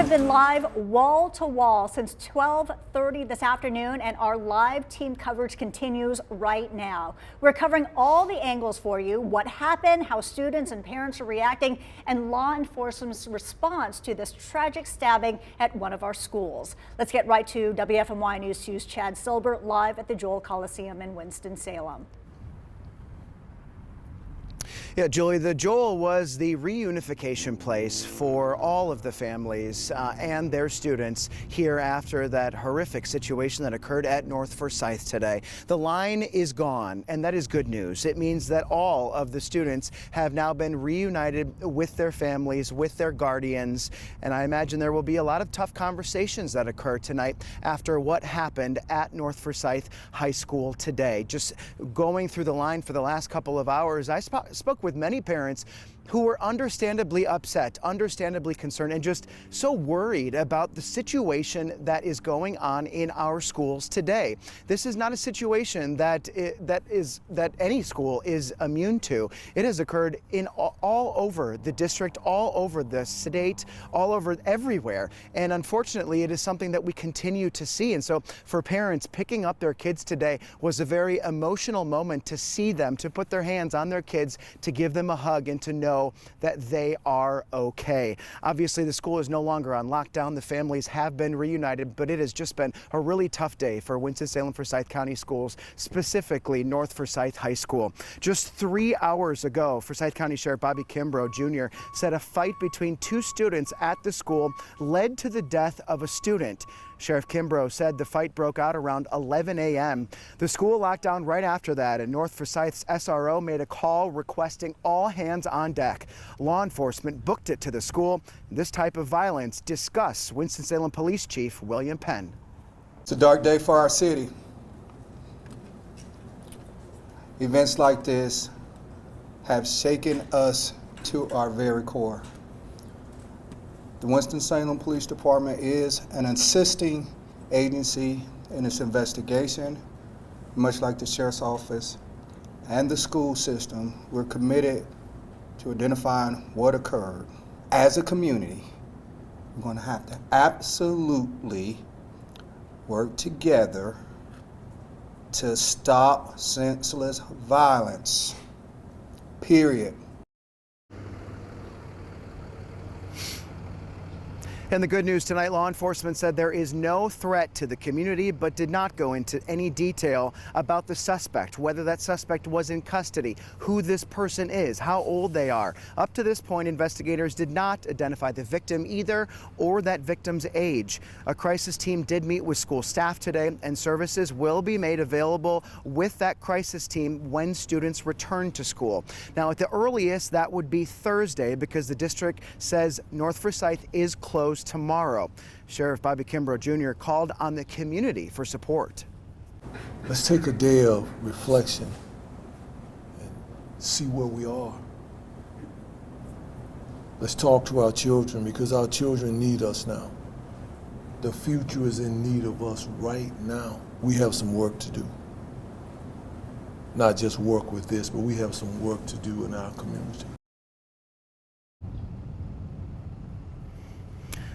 We've been live wall to wall since 12:30 this afternoon, and our live team coverage continues right now. We're covering all the angles for you, what happened, how students and parents are reacting, and law enforcement's response to this tragic stabbing at one of our schools. Let's get right to WFMY News 2's Chad Silber live at the Joel Coliseum in Winston-Salem. Yeah, Julie, the Joel was the reunification place for all of the families and their students here after that horrific situation that occurred at North Forsyth today. The line is gone, and that is good news. It means that all of the students have now been reunited with their families, with their guardians, and I imagine there will be a lot of tough conversations that occur tonight after what happened at North Forsyth High School today. Just going through the line for the last couple of hours, I spoke with many parents who were understandably upset, understandably concerned, and just so worried about the situation that is going on in our schools today. This is not a situation that any school is immune to. It has occurred in all over the district, all over the state, all over everywhere. And unfortunately, it is something that we continue to see. And so for parents, picking up their kids today was a very emotional moment to see them, to put their hands on their kids, to give them a hug and to know that they are okay. Obviously, the school is no longer on lockdown. The families have been reunited, but it has just been a really tough day for Winston-Salem Forsyth County schools, specifically North Forsyth High School. Just 3 hours ago, Forsyth County Sheriff Bobby Kimbrough Jr. said a fight between two students at the school led to the death of a student. Sheriff Kimbrough said the fight broke out around 11 a.m. The school locked down right after that, and North Forsyth's SRO made a call requesting all hands on deck. Law enforcement booked it to the school. This type of violence. Discuss Winston-Salem Police Chief William Penn. It's a dark day for our city. Events like this have shaken us to our very core. The Winston-Salem Police Department is an assisting agency in its investigation. Much like the Sheriff's Office and the school system, we're committed to identifying what occurred. As a community, we're going to have to absolutely work together to stop senseless violence, period. And the good news tonight, law enforcement said there is no threat to the community, but did not go into any detail about the suspect, whether that suspect was in custody, who this person is, how old they are. Up to this point, investigators did not identify the victim either or that victim's age. A crisis team did meet with school staff today, and services will be made available with that crisis team when students return to school. Now, at the earliest, that would be Thursday, because the district says North Forsyth is closed tomorrow. Sheriff Bobby Kimbrough Jr. called on the community for support. Let's take a day of reflection and see where we are. Let's talk to our children, because our children need us now. The future is in need of us right now. We have some work to do. Not just work with this, but we have some work to do in our community.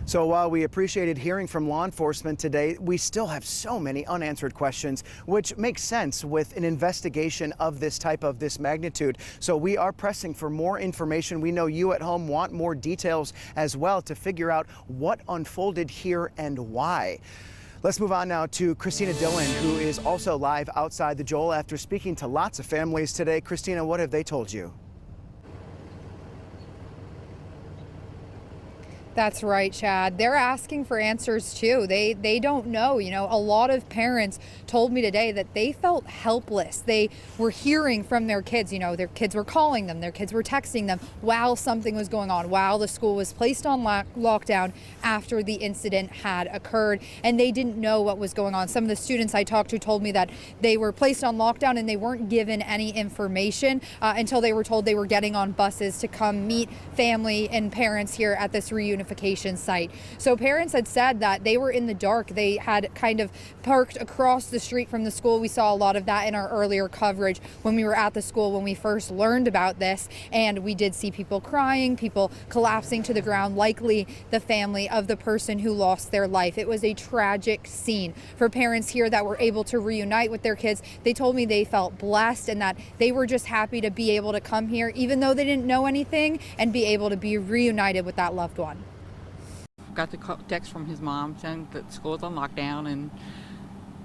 So while we appreciated hearing from law enforcement today, we still have so many unanswered questions, which makes sense with an investigation of this type, of this magnitude. So we are pressing for more information. We know you at home want more details as well to figure out what unfolded here and why. Let's move on now to Christina Dillon, who is also live outside the Joel after speaking to lots of families today. Christina, what have they told you? That's right, Chad. They're asking for answers too. They don't know. You know, a lot of parents told me today that they felt helpless. They were hearing from their kids, you know, their kids were calling them, their kids were texting them while something was going on, while the school was placed on lockdown after the incident had occurred, and they didn't know what was going on. Some of the students I talked to told me that they were placed on lockdown and they weren't given any information until they were told they were getting on buses to come meet family and parents here at this reunification reunification site. So parents had said that they were in the dark. They had kind of parked across the street from the school. We saw a lot of that in our earlier coverage when we were at the school when we first learned about this, and we did see people crying, people collapsing to the ground, likely the family of the person who lost their life. It was a tragic scene. For parents here that were able to reunite with their kids, they told me they felt blessed and that they were just happy to be able to come here even though they didn't know anything and be able to be reunited with that loved one. Got the text from his mom saying that the school's on lockdown, and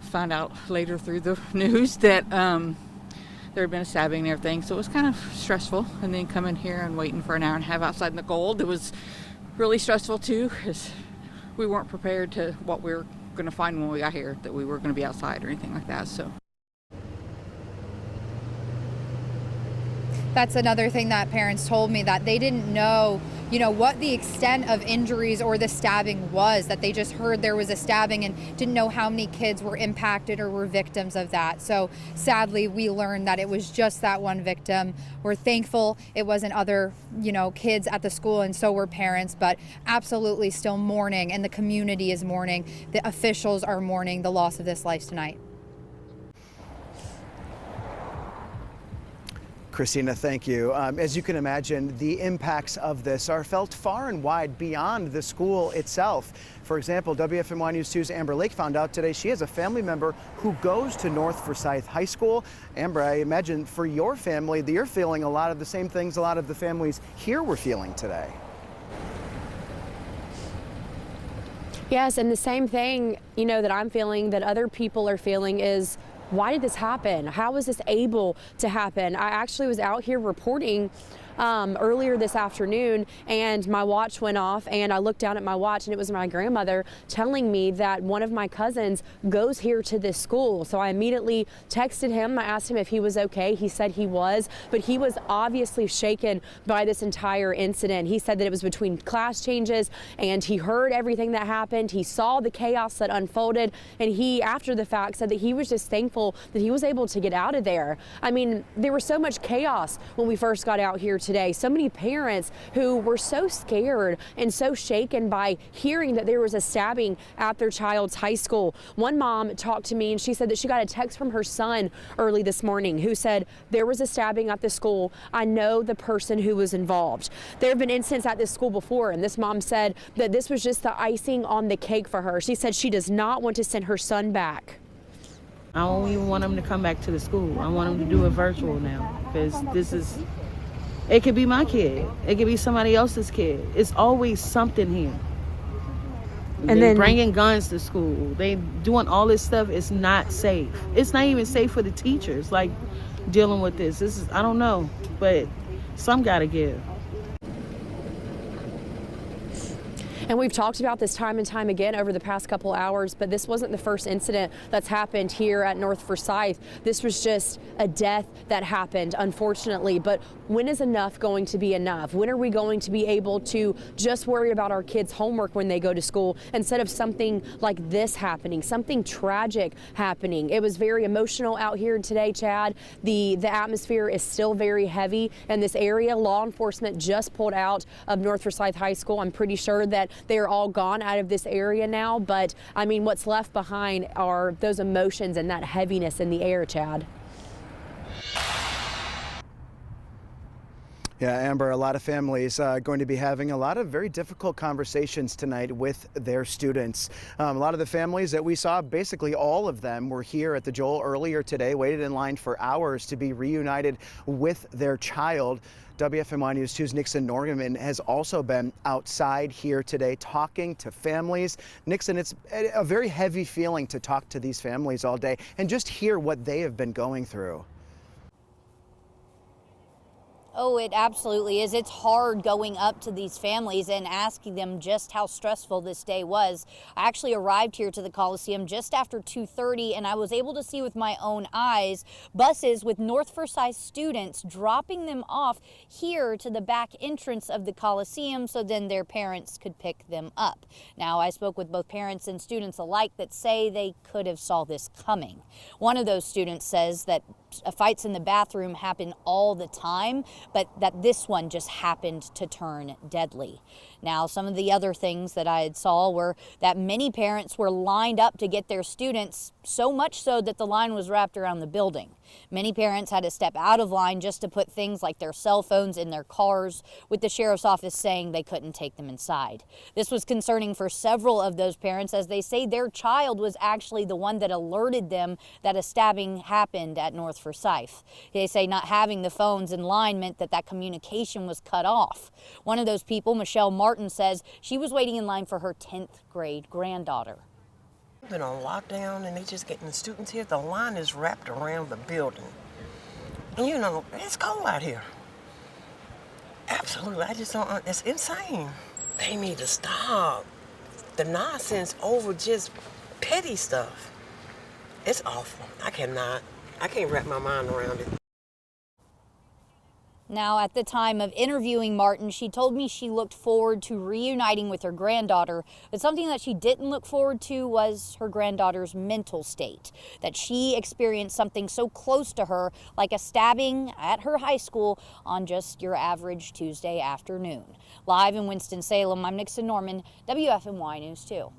found out later through the news that there had been a stabbing and everything, so it was kind of stressful. And then coming here and waiting for an hour and a half outside in the cold, it was really stressful too, because we weren't prepared to what we were going to find when we got here, that we were going to be outside or anything like that. So that's another thing that parents told me, that they didn't know, what the extent of injuries or the stabbing was, that they just heard there was a stabbing and didn't know how many kids were impacted or were victims of that. So sadly, we learned that it was just that one victim. We're thankful it wasn't other, kids at the school, and so were parents, but absolutely still mourning, and the community is mourning. The officials are mourning the loss of this life tonight. Christina, thank you. As you can imagine, the impacts of this are felt far and wide beyond the school itself. For example, WFMY News 2's Amber Lake found out today she has a family member who goes to North Forsyth High School. Amber, I imagine for your family, you're feeling a lot of the same things a lot of the families here were feeling today. Yes, and the same thing, that I'm feeling, that other people are feeling, is why did this happen? How was this able to happen? I actually was out here reporting earlier this afternoon, and my watch went off, and I looked down at my watch, and it was my grandmother telling me that one of my cousins goes here to this school. So I immediately texted him. I asked him if he was okay. He said he was, but he was obviously shaken by this entire incident. He said that it was between class changes, and he heard everything that happened. He saw the chaos that unfolded, and he, after the fact, said that he was just thankful that he was able to get out of there. I mean, there was so much chaos when we first got out here today. So many parents who were so scared and so shaken by hearing that there was a stabbing at their child's high school. One mom talked to me, and she said that she got a text from her son early this morning who said, there was a stabbing at the school. I know the person who was involved. There have been incidents at this school before, and this mom said that this was just the icing on the cake for her. She said she does not want to send her son back. I don't even want him to come back to the school. I want him to do it virtual now, because it could be my kid. It could be somebody else's kid. It's always something here. And then bringing guns to school. They doing all this stuff. It's not safe. It's not even safe for the teachers, like, dealing with this. I don't know, but some gotta give. And we've talked about this time and time again over the past couple hours, but this wasn't the first incident that's happened here at North Forsyth. This was just a death that happened, unfortunately. But when is enough going to be enough? When are we going to be able to just worry about our kids' homework when they go to school instead of something like this happening, something tragic happening? It was very emotional out here today, Chad. The atmosphere is still very heavy in this area. Law enforcement just pulled out of North Forsyth High School. I'm pretty sure that they're all gone out of this area now, but I mean, what's left behind are those emotions and that heaviness in the air, Chad. Yeah, Amber, a lot of families going to be having a lot of very difficult conversations tonight with their students. A lot of the families that we saw, basically all of them, were here at the Joel earlier today, waited in line for hours to be reunited with their child. WFMY News 2's Nixon Norman has also been outside here today talking to families. Nixon, it's a very heavy feeling to talk to these families all day and just hear what they have been going through. Oh, it absolutely is. It's hard going up to these families and asking them just how stressful this day was. I actually arrived here to the Coliseum just after 2:30, and I was able to see with my own eyes buses with North Forsyth students dropping them off here to the back entrance of the Coliseum so then their parents could pick them up. Now, I spoke with both parents and students alike that say they could have saw this coming. One of those students says that fights in the bathroom happen all the time, but that this one just happened to turn deadly. Now, some of the other things that I had saw were that many parents were lined up to get their students, so much so that the line was wrapped around the building. Many parents had to step out of line just to put things like their cell phones in their cars, with the sheriff's office saying they couldn't take them inside. This was concerning for several of those parents, as they say their child was actually the one that alerted them that a stabbing happened at North Forsyth. They say not having the phones in line meant that communication was cut off. One of those people, Michelle Martin, says she was waiting in line for her 10th grade granddaughter. We've been on lockdown and they just getting the students here. The line is wrapped around the building. And you know, it's cold out here. Absolutely, I just don't, it's insane. They need to stop the nonsense over just petty stuff. It's awful. I can't wrap my mind around it. Now, at the time of interviewing Martin, she told me she looked forward to reuniting with her granddaughter, but something that she didn't look forward to was her granddaughter's mental state, that she experienced something so close to her, like a stabbing at her high school on just your average Tuesday afternoon. Live in Winston-Salem, I'm Nixon Norman, WFMY News 2.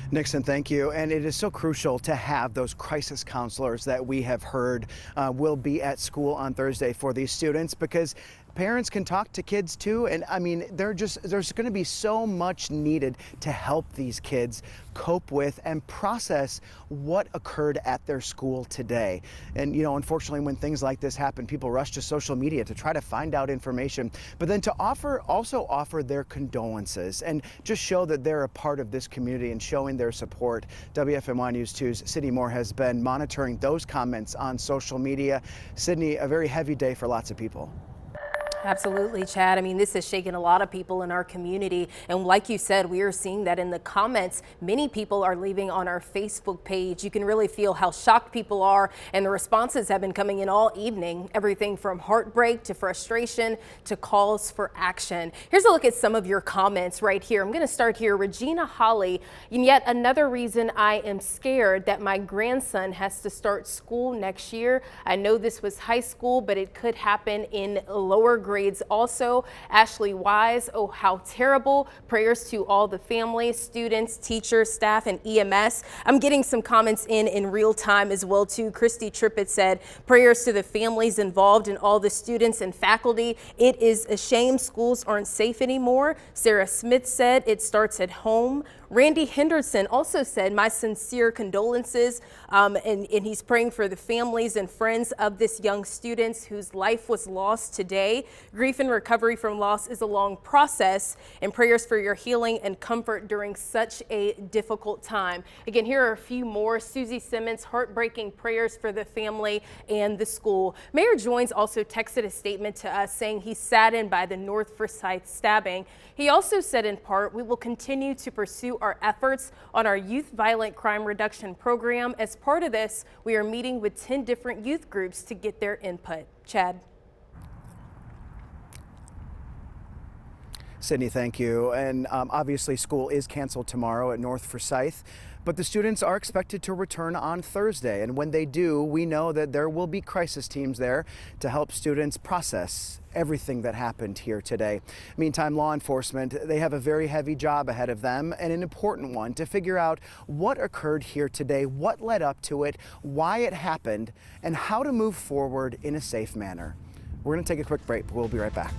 Nixon, thank you. And it is so crucial to have those crisis counselors that we have heard will be at school on Thursday for these students, because parents can talk to kids too. And I mean, there's going to be so much needed to help these kids cope with and process what occurred at their school today. And, you know, unfortunately, when things like this happen, people rush to social media to try to find out information, but then to also offer their condolences and just show that they're a part of this community and showing their support. WFMY News 2's Sydney Moore has been monitoring those comments on social media. Sydney, a very heavy day for lots of people. Absolutely, Chad. I mean, this has shaken a lot of people in our community. And like you said, we are seeing that in the comments. Many people are leaving on our Facebook page. You can really feel how shocked people are. And the responses have been coming in all evening. Everything from heartbreak to frustration to calls for action. Here's a look at some of your comments right here. I'm going to start here. Regina Holly, and yet another reason I am scared that my grandson has to start school next year. I know this was high school, but it could happen in lower grades. Also, Ashley Wise, oh, how terrible. Prayers to all the families, students, teachers, staff, and EMS. I'm getting some comments in real time as well, too. Christy Trippett said, prayers to the families involved and all the students and faculty. It is a shame schools aren't safe anymore. Sarah Smith said, it starts at home. Randy Henderson also said, my sincere condolences, and he's praying for the families and friends of this young student whose life was lost today. Grief and recovery from loss is a long process, and prayers for your healing and comfort during such a difficult time. Again, here are a few more. Susie Simmons, heartbreaking prayers for the family and the school. Mayor Joines also texted a statement to us saying he's saddened by the North Forsyth stabbing. He also said in part, we will continue to pursue our efforts on our youth violent crime reduction program. As part of this, we are meeting with 10 different youth groups to get their input. Chad. Sydney, thank you. And obviously school is canceled tomorrow at North Forsyth, but the students are expected to return on Thursday. And when they do, we know that there will be crisis teams there to help students process everything that happened here today. Meantime, law enforcement, they have a very heavy job ahead of them, and an important one, to figure out what occurred here today, what led up to it, why it happened, and how to move forward in a safe manner. We're going to take a quick break, but we'll be right back.